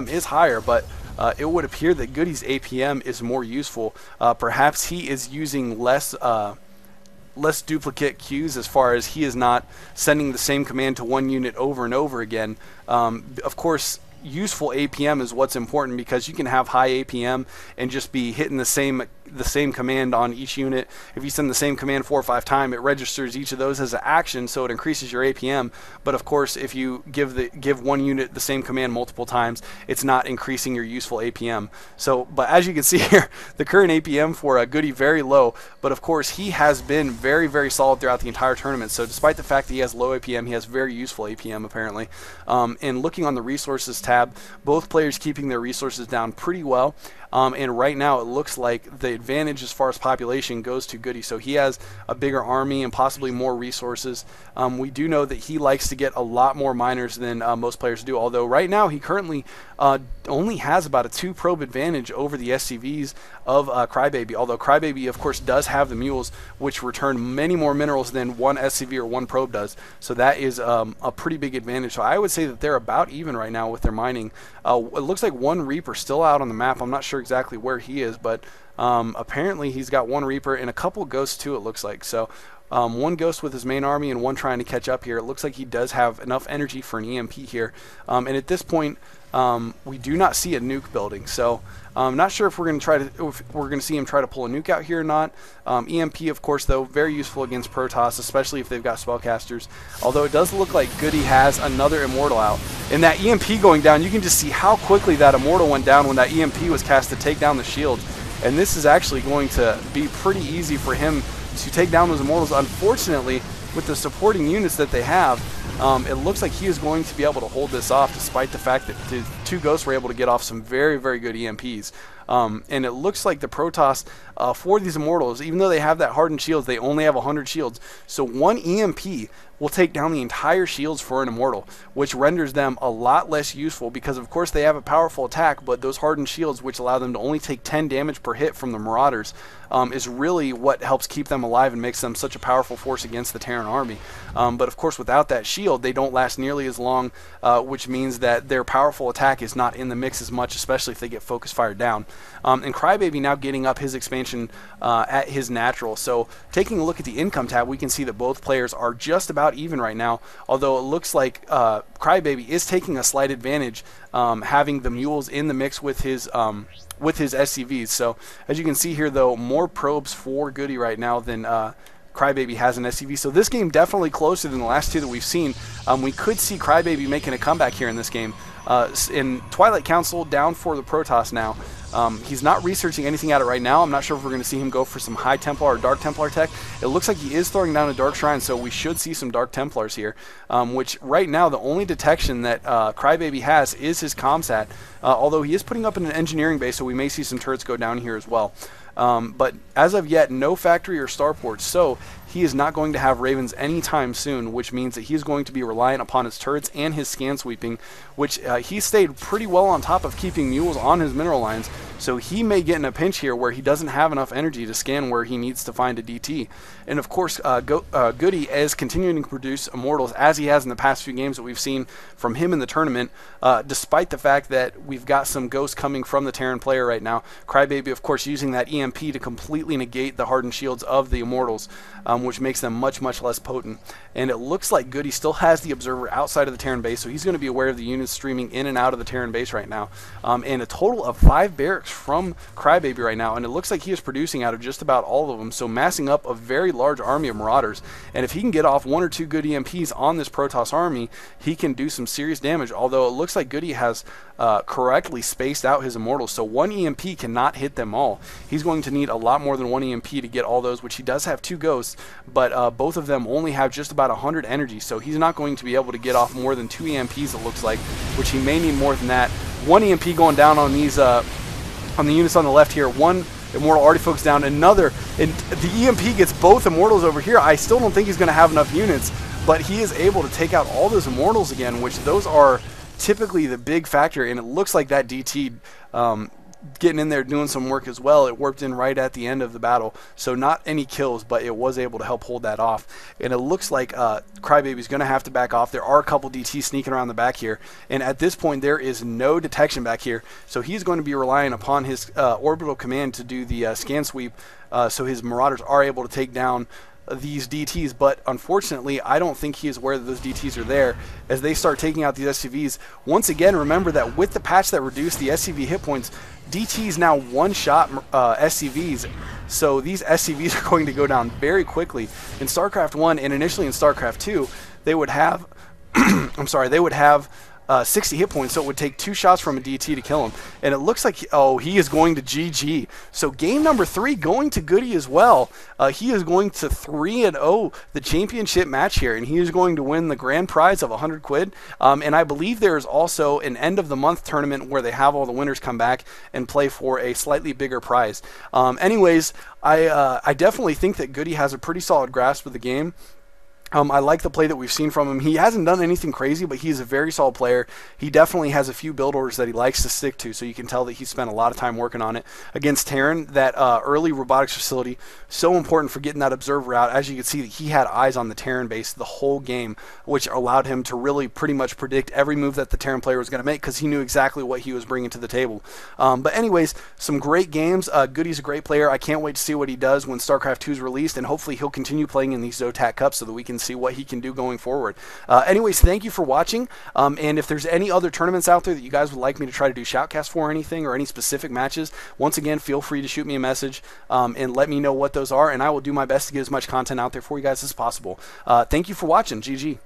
is higher, but it would appear that Goody's APM is more useful. Perhaps he is using less duplicate queues, as far as he is not sending the same command to one unit over and over again. Of course, useful APM is what's important, because you can have high APM and just be hitting the same command on each unit. If you send the same command 4 or 5 times, it registers each of those as an action, so it increases your APM. But of course, if you give one unit the same command multiple times, it's not increasing your useful APM. So, but as you can see here, the current APM for Goody very low. But of course, he has been very, very solid throughout the entire tournament. So despite the fact that he has low APM, he has very useful APM apparently. And looking on the resources tab, both players keeping their resources down pretty well. And right now it looks like the advantage as far as population goes to Goody. So he has a bigger army and possibly more resources. We do know that he likes to get a lot more miners than most players do, although right now he currently only has about a 2 probe advantage over the SCVs of Crybaby, although Crybaby of course does have the mules, which return many more minerals than one SCV or one probe does. So that is a pretty big advantage. So I would say that they're about even right now with their mining. It looks like one Reaper still out on the map. I'm not sure exactly where he is, but apparently he's got one Reaper and a couple Ghosts too, it looks like. So one Ghost with his main army and one trying to catch up here. It looks like he does have enough energy for an EMP here. And at this point, we do not see a nuke building. So I'm not sure if we're going to see him try to pull a nuke out here or not. EMP, of course, though, very useful against Protoss, especially if they've got spellcasters. Although it does look like Goody has another Immortal out. And that EMP going down, you can just see how quickly that Immortal went down when that EMP was cast to take down the shields. And this is actually going to be pretty easy for him to take down those Immortals. Unfortunately, with the supporting units that they have, it looks like he is going to be able to hold this off, despite the fact that the 2 Ghosts were able to get off some very, very good EMPs. And it looks like the Protoss, for these Immortals, even though they have that hardened shields, they only have 100 shields. So one EMP will take down the entire shields for an Immortal, which renders them a lot less useful, because of course they have a powerful attack, but those hardened shields, which allow them to only take 10 damage per hit from the Marauders, is really what helps keep them alive and makes them such a powerful force against the Terran army. But of course, without that shield, they don't last nearly as long, which means that their powerful attack is not in the mix as much, especially if they get focus fired down. And Crybaby now getting up his expansion at his natural. So taking a look at the income tab, we can see that both players are just about even right now, although it looks like Crybaby is taking a slight advantage, having the mules in the mix with his SCVs. So as you can see here, though, more probes for Goody right now than Crybaby has an SCV. So this game definitely closer than the last 2 that we've seen. We could see Crybaby making a comeback here in this game. In Twilight Council down for the Protoss now. He's not researching anything at it right now. I'm not sure if we're going to see him go for some High Templar or Dark Templar tech. It looks like he is throwing down a Dark Shrine, so we should see some Dark Templars here, which right now the only detection that Crybaby has is his ComSat, although he is putting up in an engineering base, so we may see some turrets go down here as well. But as of yet, no factory or starports, so he is not going to have Ravens anytime soon, which means that he's going to be reliant upon his turrets and his scan sweeping, which he stayed pretty well on top of keeping mules on his mineral lines, so he may get in a pinch here where he doesn't have enough energy to scan where he needs to find a DT. And of course, Goody is continuing to produce Immortals, as he has in the past few games that we've seen from him in the tournament, despite the fact that we've got some Ghosts coming from the Terran player right now. Crybaby, of course, using that EMP to completely negate the hardened shields of the Immortals, which makes them much, much less potent. And it looks like Goody still has the Observer outside of the Terran base, so he's going to be aware of the units streaming in and out of the Terran base right now. And a total of 5 barracks from Crybaby right now, and it looks like he is producing out of just about all of them, so massing up a very large army of Marauders. And if he can get off 1 or 2 good EMPs on this Protoss army, he can do some serious damage, although it looks like Goody has correctly spaced out his Immortals, so 1 EMP cannot hit them all. He's going to need a lot more than 1 EMP to get all those, which he does have 2 Ghosts, but both of them only have just about 100 energy, so he's not going to be able to get off more than 2 EMPs, it looks like, which he may need more than that. 1 EMP going down on these on the units on the left here. 1 Immortal already focused down, another, and the EMP gets both Immortals over here. I still don't think he's going to have enough units, but he is able to take out all those Immortals again, which those are typically the big factor, and it looks like that DT getting in there doing some work as well. It warped in right at the end of the battle, so not any kills, but it was able to help hold that off. And it looks like Crybaby's going to have to back off. There are a couple DTs sneaking around the back here, and at this point there is no detection back here, so he's going to be relying upon his orbital command to do the scan sweep, so his Marauders are able to take down these DTs. But unfortunately, I don't think he is aware that those DTs are there as they start taking out these SCVs. Once again, remember that with the patch that reduced the SCV hit points, DTs now one-shot SCVs, so these SCVs are going to go down very quickly. In StarCraft 1 and initially in StarCraft 2, they would have I'm sorry, they would have 60 hit points, so it would take 2 shots from a DT to kill him. And it looks like, he is going to GG. So game number 3 going to Goody as well. He is going to 3-0 the championship match here, and he is going to win the grand prize of 100 quid. And I believe there is also an end of the month tournament where they have all the winners come back and play for a slightly bigger prize. Anyways, I definitely think that Goody has a pretty solid grasp of the game. I like the play that we've seen from him. He hasn't done anything crazy, but he's a very solid player. He definitely has a few build orders that he likes to stick to, so you can tell that he spent a lot of time working on it. Against Terran, that early robotics facility, so important for getting that observer out. As you can see, he had eyes on the Terran base the whole game, which allowed him to really pretty much predict every move that the Terran player was going to make because he knew exactly what he was bringing to the table. But anyways, some great games. Goody's a great player. I can't wait to see what he does when StarCraft 2 is released, and hopefully he'll continue playing in these Zotac Cups so that we can see what he can do going forward. Anyways, thank you for watching, and if there's any other tournaments out there that you guys would like me to try to do shoutcast for or anything, or any specific matches, once again, feel free to shoot me a message and let me know what those are, and I will do my best to get as much content out there for you guys as possible. Thank you for watching. GG.